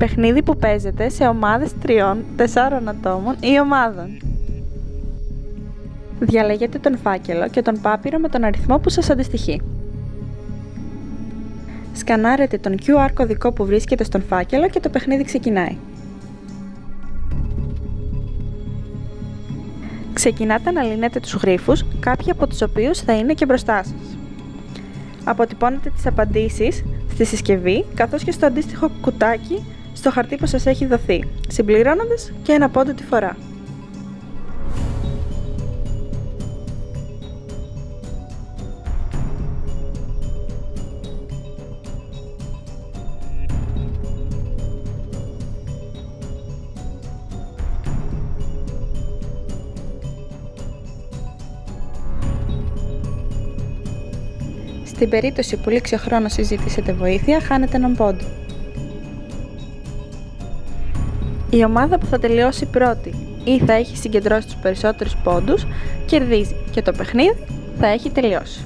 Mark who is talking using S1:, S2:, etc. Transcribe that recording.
S1: Παιχνίδι που παίζεται σε ομάδες 3-4 ατόμων ή ομάδων. Διαλέγετε τον φάκελο και τον πάπυρο με τον αριθμό που σας αντιστοιχεί. Σκανάρετε τον QR κωδικό που βρίσκεται στον φάκελο και το παιχνίδι ξεκινάει. Ξεκινάτε να λύνετε τους γρίφους, κάποιοι από τους οποίους θα είναι και μπροστά σας. Αποτυπώνετε τις απαντήσεις στη συσκευή, καθώς και στο αντίστοιχο κουτάκι στο χαρτί που σας έχει δοθεί, συμπληρώνοντας και ένα πόντο τη φορά. Στην περίπτωση που λήξει ο χρόνος ή ζητήσετε βοήθεια, χάνετε έναν πόντο. Η ομάδα που θα τελειώσει πρώτη ή θα έχει συγκεντρώσει τους περισσότερους πόντους κερδίζει και το παιχνίδι θα έχει τελειώσει.